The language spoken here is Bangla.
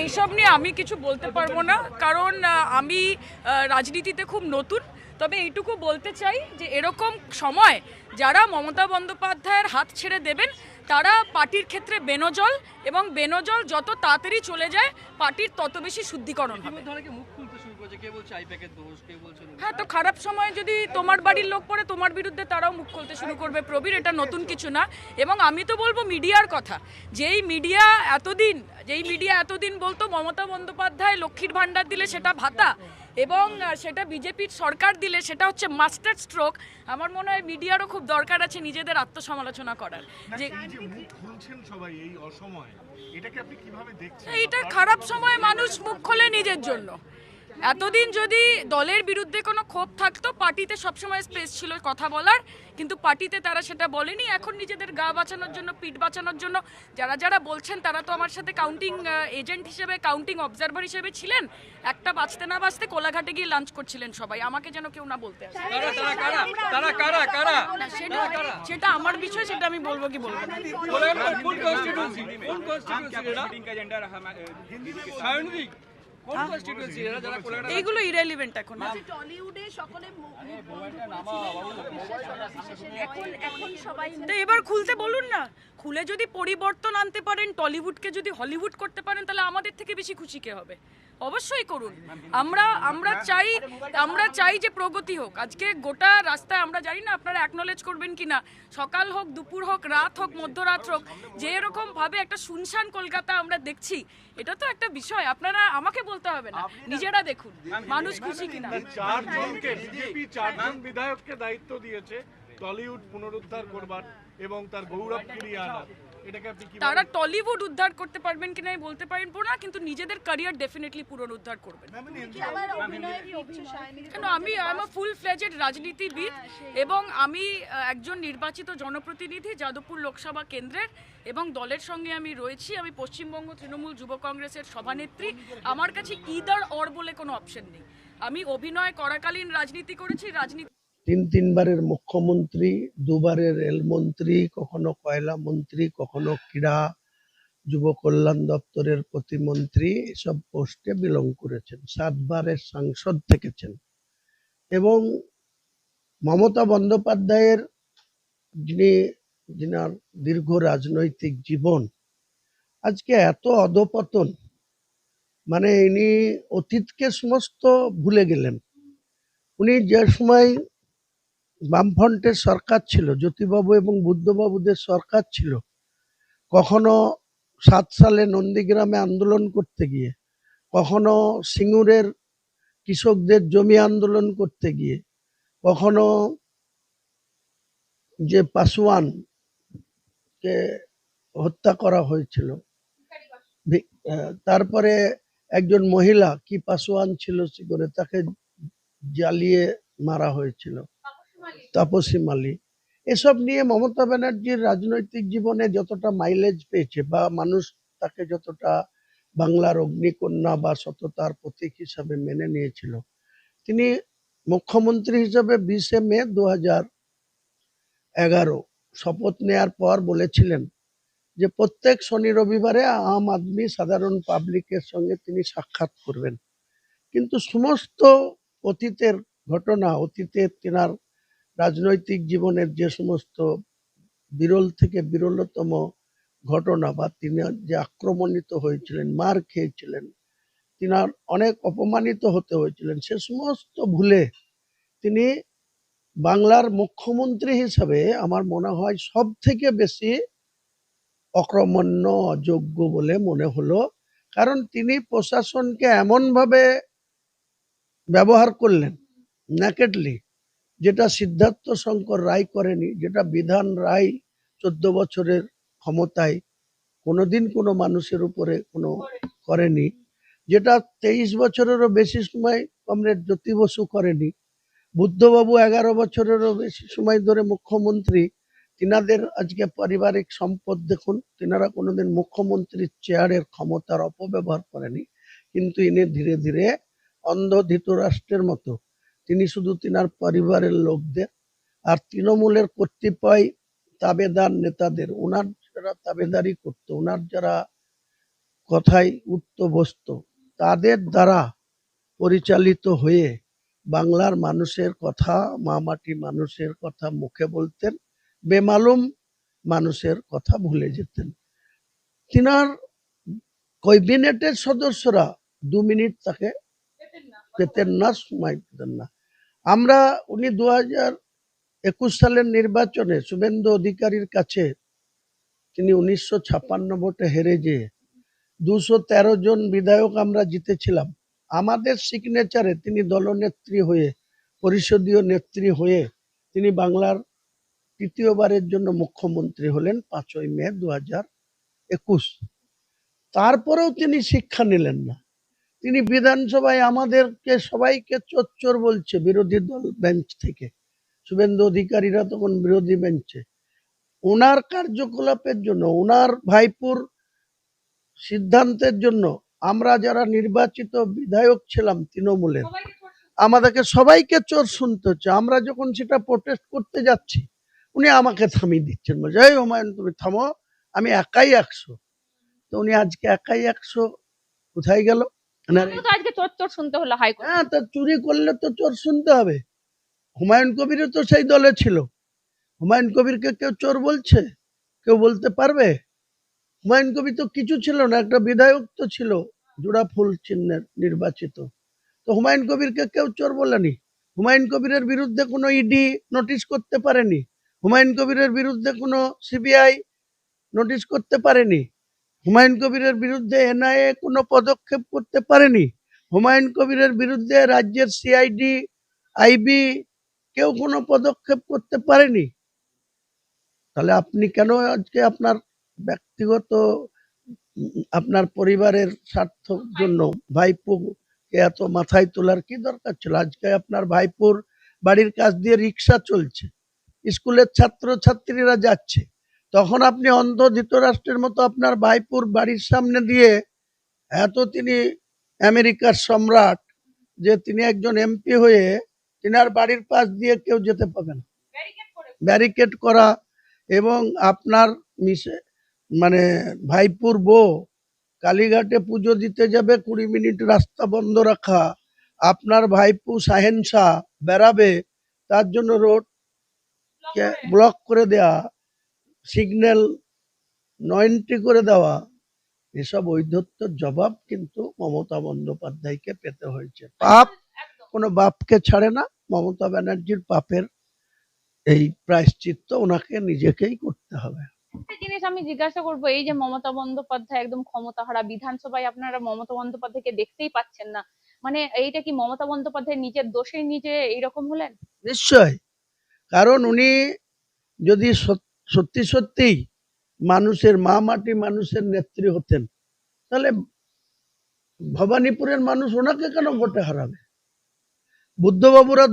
এইসব নিয়ে আমি কিছু বলতে পারবো না, কারণ আমি রাজনীতিতে খুব নতুন। তবে এইটুকু বলতে চাই যে এরকম সময় যারা মমতা বন্দ্যোপাধ্যায়ের হাত ছেড়ে দেবেন তারা পার্টির ক্ষেত্রে বেনজল, এবং বেনজল যত তাড়াতাড়ি চলে যায় পার্টির তত বেশি শুদ্ধিকরণ হবে। হ্যাঁ, তো খারাপ সময় যদি তোমার বাড়ির লোক পড়ে তোমার বিরুদ্ধে তারাও মুখ খুলতে শুরু করবে প্রবীর, এটা নতুন কিছু না। এবং আমি তো বলবো মিডিয়ার কথা, যেই মিডিয়া এতদিন বলতো মমতা বন্দ্যোপাধ্যায় লক্ষ্মীর ভাণ্ডার দিলে সেটা ভাতা, এবং সেটা বিজেপির সরকার দিলে সেটা হচ্ছে মাস্টার স্ট্রোক। আমার মনে হয় মিডিয়ারও খুব দরকার আছে নিজেদের আত্মসমালোচনা করার। যে এইটা খারাপ সময় মানুষ মুখ খোলে নিজের জন্য। এতদিন যদি দলের বিরুদ্ধে কোনো ক্ষোভ থাকতো, পার্টিতে সবসময় স্পেস ছিল কথা বলার, কিন্তু পার্টিতে তারা সেটা বলেনি। এখন নিজেদের গা বাঁচানোর জন্য, পিঠ বাঁচানোর জন্য যারা বলছেন তারা তো আমার সাথে কাউন্টিং এজেন্ট হিসেবে, কাউন্টিং অবজারভার হিসেবে ছিলেন। একটা বাঁচতে না বাঁচতে কোলাঘাটে গিয়ে লাঞ্চ করছিলেন সবাই, আমাকে যেন কেউ না বলতে আসে। সেটা আমার বিষয়, সেটা আমি বলবো কি বলবো না। এইগুলো ইরেলিভেন্ট এখন। এবার খুলতে বলুন না, খুলে যদি পরিবর্তন আনতে পারেন, টলিউডকে যদি হলিউড করতে পারেন, তাহলে আমাদের থেকে বেশি খুশি কে হবে? অবশ্যই করুন। আমরা চাই যে প্রগতি হোক। আজকে গোটা রাস্তায় আমরা জানি না আপনারা অ্যাকনলেজ করবেন কিনা, সকাল হোক, দুপুর হোক, রাত হোক, মধ্যরাত হোক, যে এরকম ভাবে একটা শুনশান কলকাতা আমরা দেখছি, এটা তো একটা বিষয়। আপনারা আমাকে বলতে হবে না, নিজেরা দেখুন মানুষ খুশি কিনা। চারজন বিধায়ককে দায়িত্ব দিয়েছে টলিউড পুনরুদ্ধার করবার এবং তার গৌরব ফিরিয়ে আনার। তারা টলিউড উদ্ধার করতে পারবেন কিনা আমি বলতে পারবো না, কিন্তু নিজেদের ক্যারিয়ার ডেফিনেটলি পুনরুদ্ধার করবেন। কেন, আমি ফুল ফ্লেজেড রাজনীতিবিদ, এবং আমি একজন নির্বাচিত জনপ্রতিনিধি যাদবপুর লোকসভা কেন্দ্রের, এবং দলের সঙ্গে আমি রয়েছি। আমি পশ্চিমবঙ্গ তৃণমূল যুব কংগ্রেসের সভানেত্রী। আমার কাছে ইদার অর বলে কোনো অপশন নেই। আমি অভিনয় করাকালীন রাজনীতি করেছি, তিনবারের মুখ্যমন্ত্রী, দুবারের রেলমন্ত্রী, কখনো কয়লা মন্ত্রী, কখনো ক্রীড়া যুব কল্যাণ দপ্তরের প্রতিমন্ত্রী, এসব পোস্টে বিলং করেছেন। 7 বারের সাংসদ থেকেছেন। এবং মমতা বন্দ্যোপাধ্যায়ের যিনার দীর্ঘ রাজনৈতিক জীবন, আজকে এত অধপতন, মানে ইনি অতীতকে সমস্ত ভুলে গেলেন। উনি যে সময় বামফ্রন্টের সরকার ছিল, জ্যোতিবাবু এবং বুদ্ধবাবুদের সরকার ছিল, কখনো 7 সালে নন্দীগ্রামে আন্দোলন করতে গিয়ে, কখনো সিঙ্গুরের কৃষকদের জমি আন্দোলন করতে গিয়ে, কখনো যে পাসওয়ানকে হত্যা করা হয়েছিল, তারপরে একজন মহিলা কি পাসওয়ান ছিল সিঙ্গুরে, তাকে জ্বালিয়ে মারা হয়েছিল, তাপসী মালি। এসব নিয়ে মমতা ব্যানার্জির রাজনৈতিক জীবনে যতটা মাইলেজ পেয়েছে, বা মানুষ তাকে যতটা বাংলার অগ্নিকন্যা বা সততার প্রতীক হিসাবে মেনে নিয়েছিল, তিনি মুখ্যমন্ত্রী হিসাবে 20 মে 2011 শপথ নেয়ার পর বলেছিলেন যে প্রত্যেক শনি রবিবারে আম আদমি সাধারণ পাবলিকের সঙ্গে তিনি সাক্ষাৎ করবেন। কিন্তু সমস্ত অতীতের ঘটনা, অতীতের তেনার রাজনৈতিক জীবনের যে সমস্ত বিরল থেকে বিরলতম ঘটনা, বা তিনি যে আক্রমণিত হয়েছিলেন, মার খেয়েছিলেন, তিনার অনেক অপমানিত হতে হয়েছিলেন, সে সমস্ত ভুলে তিনি বাংলার মুখ্যমন্ত্রী হিসাবে আমার মনে হয় সব থেকে বেশি অকর্মণ্য, অযোগ্য বলে মনে হলো। কারণ তিনি প্রশাসনকে এমনভাবে ব্যবহার করলেন নেকেডলি, যেটা সিদ্ধার্থ শঙ্কর রায় করেনি, যেটা বিধান রায় 14 বছরের ক্ষমতায় কোনোদিন কোনো মানুষের উপরে কোনো করেনি, যেটা 23 বছরেরও বেশি সময় কমরেড জ্যোতি বসু করেনি, বুদ্ধবাবু 11 বছরেরও বেশি সময় ধরে মুখ্যমন্ত্রী, তিনাদের আজকে পারিবারিক সম্পদ দেখুন, তিনারা কোনোদিন মুখ্যমন্ত্রীর চেয়ারের ক্ষমতার অপব্যবহার করেনি। কিন্তু ইনি ধীরে ধীরে অন্ধ ধৃতরাষ্ট্রের মতো তিনি শুধু তিনার পরিবারের লোকদের আর তৃণমূলের কর্তৃপয় তাবেদার নেতাদের, ওনার যারা তাবেদারি করতো, ওনার যারা কথাই উঠত বসত, তাদের দ্বারা পরিচালিত হয়ে বাংলার মানুষের কথা, মামাটি মানুষের কথা মুখে বলতেন, বেমালুম মানুষের কথা ভুলে যেতেন। তিনার ক্যাবিনেটের সদস্যরা 2 মিনিট তাকে পেতেন না, সময় পেতেন না। আমরা উনি 2021 সালের নির্বাচনে শুভেন্দু অধিকারীর কাছে তিনি 1956 ভোটে হেরে যেয়ে 213 জন বিধায়ক আমরা জিতেছিলাম। আমাদের সিগনেচারে তিনি দলনেত্রী হয়ে, পরিষদীয় নেত্রী হয়ে তিনি বাংলার তৃতীয়বারের জন্য মুখ্যমন্ত্রী হলেন 5ই মে 2021। তারপরেও তিনি শিক্ষা নিলেন না। তিনি বিধানসভায় আমাদেরকে সবাইকে চোর বলছে, বিরোধী দল বেঞ্চ থেকে। শুভেন্দু অধিকারীরা তখন বিরোধী বেঞ্চে। ওনার কার্যকলাপের জন্য, ওনার ভাইপুর সিদ্ধান্তের জন্য আমরা যারা নির্বাচিত বিধায়ক ছিলাম তৃণমূলের, আমাদেরকে সবাইকে চোর শুনতে হচ্ছে। আমরা যখন সেটা প্রোটেস্ট করতে যাচ্ছি, উনি আমাকে থামিয়ে দিচ্ছেন, বলছে এই হুমায়ুন তুমি থামো, আমি একাই 100। তো উনি আজকে একাই 100 কোথায় গেল? আজকে চোর শুনতে হলো হাইকোর্ট। হ্যাঁ, তা চুরি করলে তো চোর শুনতে হবে। হুমায়ুন কবিরও তো সেই দলে ছিল। হুমায়ুন কবিরকে কেউ চোর বলছে? কেউ বলতে পারবে? হুমায়ুন কবির তো কিছু ছিল না, একটা বিধায়ক তো ছিল জোড়া ফুল চিহ্নের নির্বাচিত। তো হুমায়ুন কবিরকে কেউ চোর বলেনি। হুমায়ুন কবিরের বিরুদ্ধে কোনো ইডি নোটিশ করতে পারেনি। হুমায়ুন কবিরের বিরুদ্ধে কোনো সিবিআই নোটিশ করতে পারেনি। হুমায়ুন কবিরের বিরুদ্ধে এনআইএ কোনো পদক্ষেপ করতে পারেনি। হুমায়ুন কবিরের বিরুদ্ধে রাজ্যের সিআইডি, আইবি কেউ কোনো পদক্ষেপ করতে পারেনি। তাহলে আপনি কেন আজকে আপনার ব্যক্তিগত, আপনার পরিবারের স্বার্থের জন্য ভাইপোকে এত মাথায় তোলার কি দরকার ছিল? আজকে আপনার ভাইপোর বাড়ির কাছ দিয়ে রিক্সা চলছে, স্কুলের ছাত্র ছাত্রীরা যাচ্ছে, তখন আপনি অন্ধ ধৃতরাষ্ট্রের মতো আপনার ভাইপোর বাড়ির সামনে দিয়ে, এত তিনি আমেরিকার সম্রাট যে তিনি একজন এমপি হয়ে তিনার বাড়ির পাশ দিয়ে কেউ যেতে পাবে না, ব্যারিকেড করা। এবং আপনার মানে ভাইপুর বউ কালীঘাটে পুজো দিতে যাবে, 20 মিনিট রাস্তা বন্ধ রাখা। আপনার ভাইপু শাহেন শাহ বেড়াবে, তার জন্য রোড ব্লক করে দেয়া, সিগন্যাল 90 করে দেওয়া। এসব ঔদ্ধত্যের জবাব কিন্তু মমতা বন্দ্যোপাধ্যায়কে পেতে হয়েছে। পাপ কোনো বাপকে ছাড়ে না। মমতা ব্যানার্জির পাপের এই প্রায়শ্চিত্ত ওনাকে নিজেকেই করতে হবে। একটা জিনিস আমি জিজ্ঞাসা করবো, এই যে মমতা বন্দ্যোপাধ্যায় একদম ক্ষমতাহারা, বিধানসভায় আপনারা মমতা বন্দ্যোপাধ্যায়কে দেখতেই পাচ্ছেন না, মানে এইটা কি মমতা বন্দ্যোপাধ্যায় নিজের দোষেই নিজে এইরকম হলেন? নিশ্চয়, কারণ উনি যদি সত্যি সত্যিই মানুষের, মা মাটি মানুষের নেত্রী হতেন, তাহলে ভবানীপুরের মানুষ ওনাকে কেন ভোটে হারাবে? বুদ্ধবাবুরা